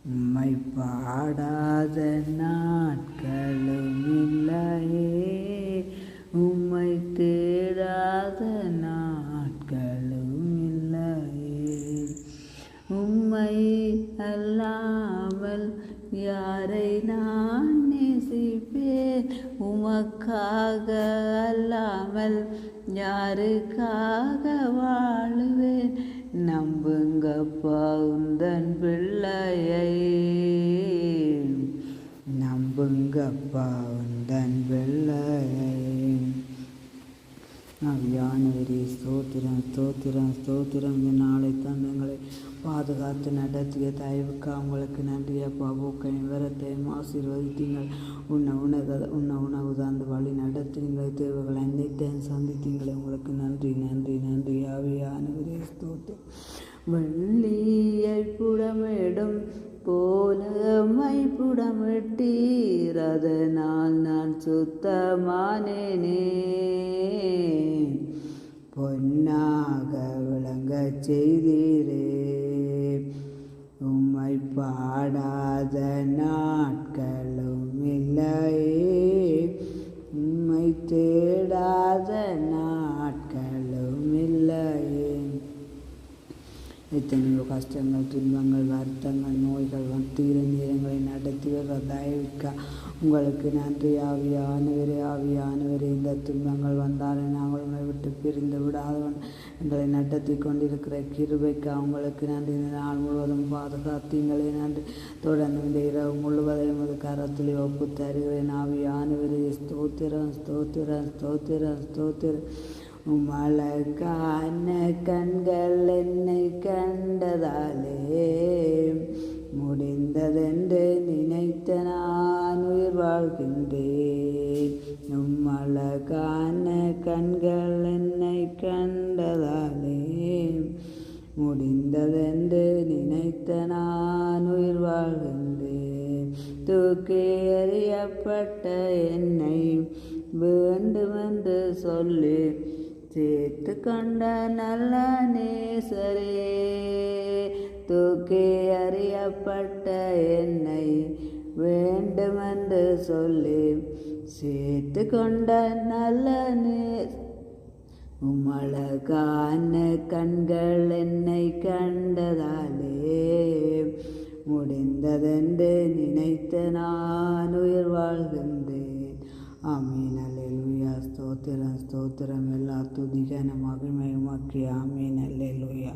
உம்மை பாடாத நாட்களும் இல்லையே, உம்மை தேடாத நாட்களும் இல்லையே. உம்மை அல்லாமல் யாரை நான் நேசிப்பேன், உமக்காக அல்லாமல் யாருக்காக வாழுவேன். நம்புங்கப்பா உந்தன் பிள்ளையை, நம்புங்கப்பா உந்தன் பிள்ளையை. ஆவியானவரே ஸ்தோத்திரம் ஸ்தோத்திரம் ஸ்தோத்திரம். இந்த நாளை தந்தங்களை பாதுகாத்து நடத்திய தயவுக்கு உங்களுக்கு நன்றி அப்பா. போக்கையும் விரத்தையும் ஆசீர்வதித்தீங்கள். உணவு தந்து வழி நடத்தினீங்கள். தேவைகள் அனைத்தையும் சந்தித்தீங்களே, உங்களுக்கு நன்றி நன்றி நன்றி. ஆவியானவரே ஸ்தோத்திரம். வெள்ளியை புடமிடும் போலமை புடமிட்டீர், அதனால் நான் சுத்தமானேனே. பொன்னாக விளங்கச் செய்தீரே, உம்மை பாடாத நாட்களும் இல்லையே, உம்மை தேடாத நாட்களும் இல்லையே. எத்தனையோ கஷ்டங்கள், துன்பங்கள், வருத்தங்கள், நோய்கள், தீர நேரங்களை நடத்தி வர தயவுக்கா உங்களுக்கு நன்றி. ஆவியானவரே ஆவியானவரே, இந்த துன்பங்கள் வந்தாலும் நாங்கள் உங்களை விட்டு பிரிந்து விடாதவன் எங்களை நடத்தி கொண்டிருக்கிற கிருபைக்கு அவங்களுக்கு நன்றி. இந்த நாள் முழுவதும் பாதுகாத்தீங்களே நன்றி. தொடர்ந்து இந்த இரவு முழுவதையும் ஒரு கரத்தில் ஒப்பு தருகிறேன். ஆவியானவரே ஸ்தோத்திரம் ஸ்தோத்திரம் ஸ்தோத்திரம் ஸ்தோத்திரம். உமழகான கண்கள் என்னை கண்டதாலே, முடிந்ததென்று நினைத்த நான் உயிர் வாழ்கின்றேன். உமழகான கண்கள் என்னை கண்டதாலே, முடிந்ததென்று நினைத்த நான் உயிர் வாழ்கின்றேன். தூக்கி எறியப்பட்ட என்னை வேண்டுமென்று சொல்லி சேர்த்து கொண்ட நல்ல நேசரே, தூக்கி அறியப்பட்ட என்னை வேண்டுமென்று சொல்லி சேர்த்து கொண்ட நல்ல உமழகான கண்கள் என்னை கண்டதாலே, முடிந்ததென்று நினைத்த நான் உயிர் வாழ்கின்றேன். ஆமீன். அல்லேலூயா. ஸ்தோத்திரம் ஸ்தோத்திரம். எல்லா துதிக்கான மகிமை உமக்கே. ஆமீன். அல்லேலூயா.